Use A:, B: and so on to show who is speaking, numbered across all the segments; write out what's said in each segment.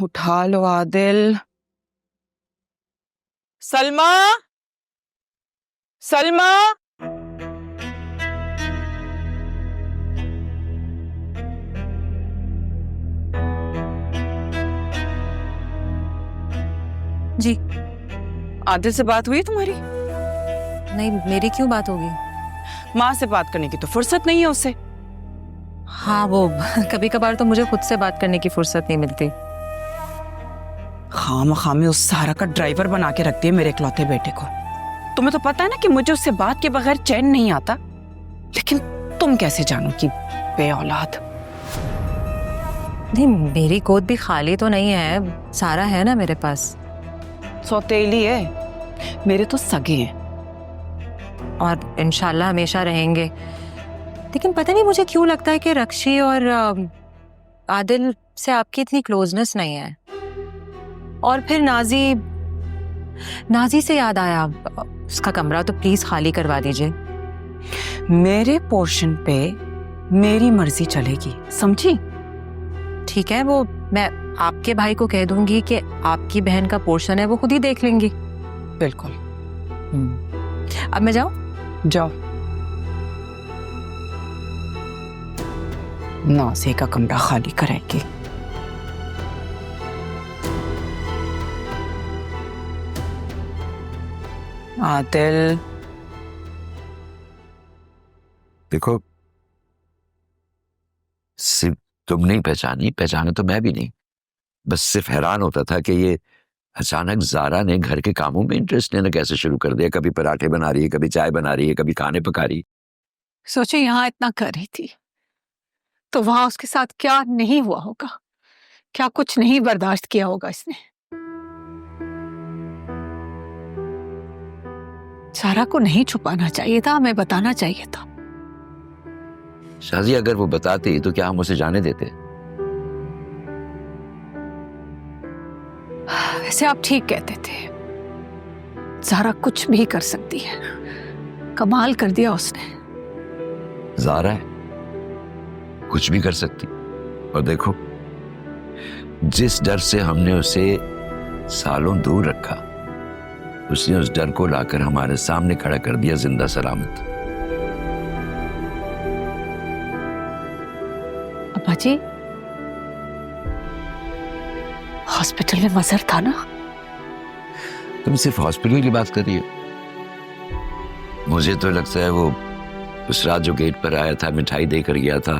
A: उठा लो आदिल। सलमा, सलमा।
B: जी।
A: आदिल से बात हुई तुम्हारी?
B: नहीं, मेरी क्यों बात होगी?
A: माँ से बात करने की तो फुर्सत नहीं है उसे।
B: हाँ, वो कभी कभार तो मुझे खुद से बात करने की फुर्सत नहीं मिलती।
A: खामखा में उस सारा का ड्राइवर बना के रखती है मेरे इकलौते बेटे को। तुम्हें तो पता है ना कि मुझे उससे बात के बगैर चैन नहीं आता, लेकिन तुम कैसे जानो कि बे औलाद।
B: नहीं, मेरी गोद भी खाली तो नहीं है, सारा है ना मेरे पास।
A: सौतेली है, मेरे तो सगे हैं
B: और इंशाल्लाह हमेशा रहेंगे। लेकिन पता नहीं मुझे क्यों लगता है कि रक्षी और आदिल से आपकी इतनी क्लोजनेस नहीं है। और फिर नाजी से याद आया, उसका कमरा तो प्लीज खाली करवा दीजिए।
A: मेरे पोर्शन पे मेरी मर्जी चलेगी, समझी?
B: ठीक है, वो मैं आपके भाई को कह दूंगी कि आपकी बहन का पोर्शन है, वो खुद ही देख लेंगी।
A: बिल्कुल।
B: अब मैं जाऊं?
A: जाओ। नाज़े का कमरा खाली कराएगी। आदिल,
C: देखो, सिर्फ तुम नहीं पहचाने तो मैं भी नहीं। बस सिर्फ हैरान होता था कि ये अचानक ज़ारा ने घर के कामों में इंटरेस्ट लेना कैसे शुरू कर दिया। कभी पराठे बना रही है, कभी चाय बना रही है, कभी खाने पका रही।
D: सोचे यहाँ इतना कर रही थी तो वहां उसके साथ क्या नहीं हुआ होगा, क्या कुछ नहीं बर्दाश्त किया होगा इसने। सारा को नहीं छुपाना चाहिए था, हमें बताना चाहिए था।
C: शाजी, अगर वो बताती तो क्या हम उसे जाने देते?
D: वैसे आप ठीक कहते थे, ज़ारा कुछ भी कर सकती है। कमाल कर दिया उसने।
C: ज़ारा है, कुछ भी कर सकती। और देखो, जिस डर से हमने उसे सालों दूर रखा, उसने उस डर को लाकर हमारे सामने खड़ा कर दिया जिंदा सलामत।
D: अब्बा जी, हॉस्पिटल में मजर था ना?
C: तुम सिर्फ हॉस्पिटल की बात कर रही हो? मुझे तो लगता है वो उस रात जो गेट पर आया था, मिठाई देकर गया था,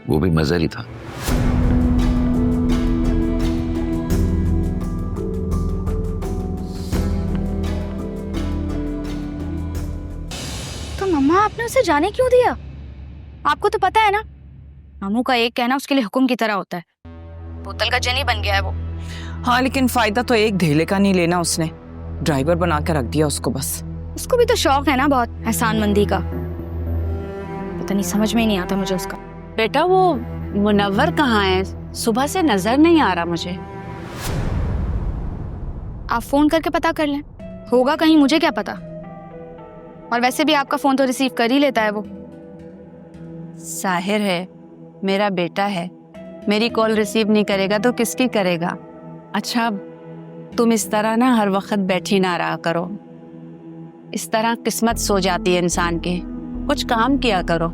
C: वो भी मजर ही था।
E: तो मम्मा, आपने उसे जाने क्यों दिया? आपको तो पता है ना, मामू का एक कहना उसके लिए हुक्म की तरह होता है। बोतल का जनी बन गया है वो।
A: हाँ, लेकिन फायदा तो एक धेले का नहीं लेना उसने। ड्राइवर बना के रख दिया उसको बस।
E: उसको भी तो शौक है ना बहुत एहसानमंदी का। पता नहीं, समझ में ही नहीं आता मुझे उसका।
F: बेटा, वो मुनव्वर कहाँ है? सुबह से नजर नहीं आ रहा मुझे।
E: आप फोन करके पता कर लें, होगा कहीं, मुझे क्या पता। और वैसे भी आपका फोन तो रिसीव कर ही लेता है वो।
F: साहिर है, मेरा बेटा है, मेरी कॉल रिसीव नहीं करेगा तो किसकी करेगा? अच्छा, तुम इस तरह ना हर वक्त बैठी ना रहा करो। इस तरह किस्मत सो जाती है इंसान की। कुछ काम किया करो।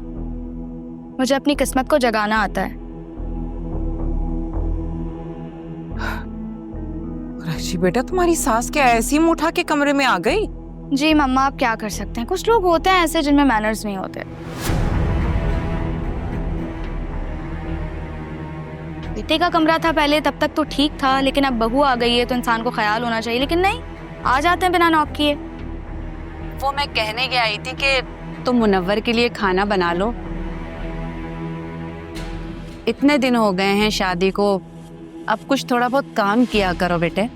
E: मुझे अपनी किस्मत को जगाना आता है।
A: राशि बेटा, तुम्हारी सास क्या ऐसी मुंह उठा के कमरे में आ गई?
E: जी मम्मा, आप क्या कर सकते हैं, कुछ लोग होते हैं ऐसे जिनमें मैनर्स नहीं होते। बेटे का कमरा था पहले, तब तक तो ठीक था, लेकिन अब बहू आ गई है तो इंसान को ख्याल होना चाहिए। लेकिन नहीं, आ जाते हैं बिना नॉक किए।
F: वो मैं कहने गई आई थी कि तुम मुनव्वर के लिए खाना बना लो। इतने दिन हो गए हैं शादी को, अब कुछ थोड़ा बहुत काम किया करो बेटे।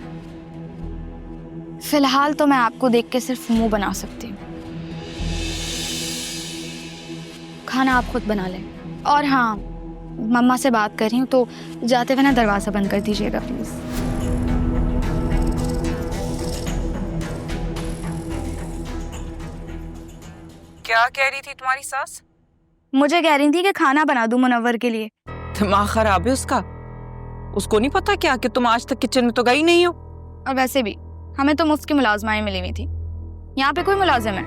E: फिलहाल तो मैं आपको देख के सिर्फ मुंह बना सकती हूँ। खाना आप खुद बना लें। और हाँ, मम्मा से बात कर रही हूँ तो जाते हुए ना दरवाजा बंद कर दीजिएगा प्लीज।
A: क्या कह रही थी तुम्हारी सास?
E: मुझे कह रही थी कि खाना बना दूं मुनव्वर के लिए।
A: दिमाग खराब है उसका? उसको नहीं पता क्या कि तुम आज तक किचन में तो गई नहीं हो?
E: और वैसे भी हमें तो मुफ्त की मुलाजमाएं मिली हुई थी, यहाँ पे कोई मुलाजिम है?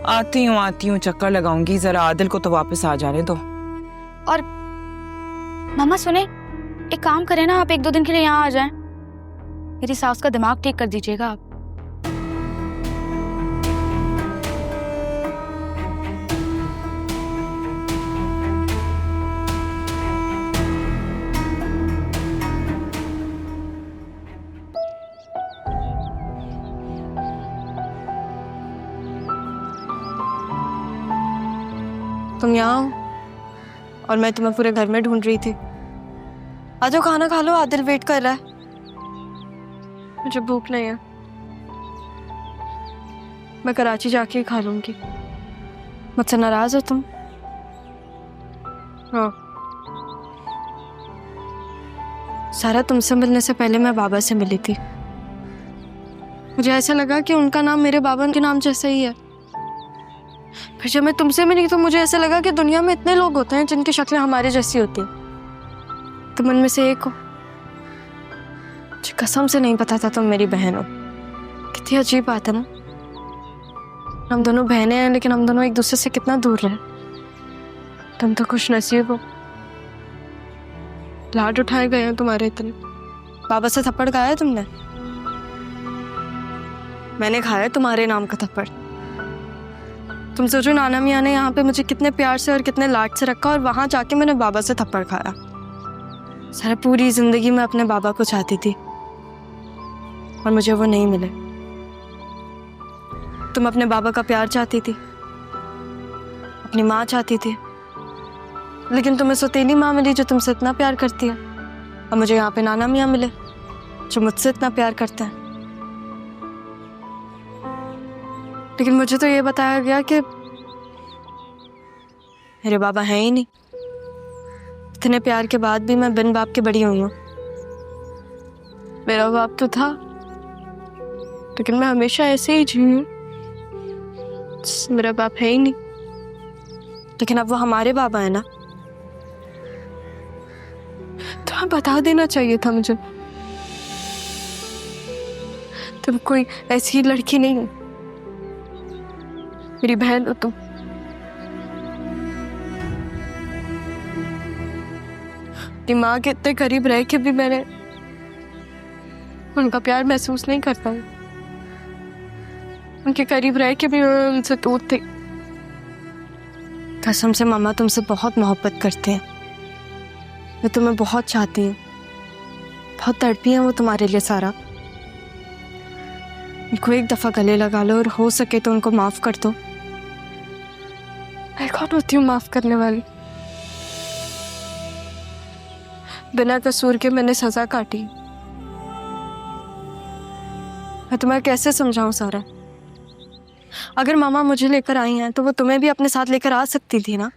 A: आती हूँ चक्कर लगाऊंगी, जरा आदिल को तो वापस आ जाने दो।
E: और मामा सुने, एक काम करें ना, आप 1-2 दिन के लिए यहाँ आ जाएं, मेरी सास का दिमाग ठीक कर दीजिएगा आप।
G: तुम यहाँ हो और मैं तुम्हें पूरे घर में ढूंढ रही थी। आ जाओ, खाना खा लो, आदिल वेट कर रहा है। मुझे भूख नहीं है, मैं कराची जाके ही खा लूंगी। मुझसे नाराज हो तुम? हाँ। सारा तुमसे मिलने से पहले मैं बाबा से मिली थी। मुझे ऐसा लगा कि उनका नाम मेरे बाबा के नाम जैसा ही है। फिर जब मैं तुमसे मिली तो मुझे ऐसा लगा कि दुनिया में इतने लोग होते हैं जिनकी शक्लें हमारे जैसी होती हैं। तुम उनमें से एक हो। मुझे कसम से नहीं पता था तुम मेरी बहन हो। कितनी अजीब बात है ना, हम दोनों बहनें हैं लेकिन हम दोनों एक दूसरे से कितना दूर रहे। तुम तो खुश नसीब हो, लाड उठाए गए हैं तुम्हारे इतने। बाबा से थप्पड़ खाया है तुमने? मैंने खाया तुम्हारे नाम का थप्पड़। तुम सोचो नाना मियाँ ने यहाँ पे मुझे कितने प्यार से और कितने लाड से रखा, और वहां जाके मैंने बाबा से थप्पड़ खाया। सारा पूरी जिंदगी मैं अपने बाबा को चाहती थी और मुझे वो नहीं मिले। तुम अपने बाबा का प्यार चाहती थी, अपनी माँ चाहती थी, लेकिन तुम्हें सौतेली माँ मिली जो तुमसे इतना प्यार करती है, और मुझे यहाँ पे नाना मियाँ मिले जो मुझसे इतना प्यार करते हैं। लेकिन मुझे तो ये बताया गया कि मेरे बाबा हैं ही नहीं। इतने प्यार के बाद भी मैं बिन बाप के बड़ी हुई हूँ। मेरा बाप तो था, लेकिन मैं हमेशा ऐसे ही जी हूँ। मेरा बाप है ही नहीं, लेकिन अब वो हमारे बाबा है ना। तुम्हें बता देना चाहिए था मुझे। तुम कोई ऐसी ही लड़की नहीं हो, मेरी बहन हो तुम। अपनी माँ के इतने करीब रह के भी मैंने उनका प्यार महसूस नहीं कर पाया। उनके करीब रह के भी मैं उनसे दूर थी। कसम से मामा तुमसे बहुत मोहब्बत करते हैं, मैं तुम्हें बहुत चाहती हूँ। बहुत तड़पी हैं वो तुम्हारे लिए सारा। उनको एक दफा गले लगा लो और हो सके तो उनको माफ कर दो। मैं कौन होती हूँ माफ करने वाली? बिना कसूर के मैंने सजा काटी। मैं तुम्हें कैसे समझाऊं सारा? अगर मामा मुझे लेकर आई हैं तो वो तुम्हें भी अपने साथ लेकर आ सकती थी ना।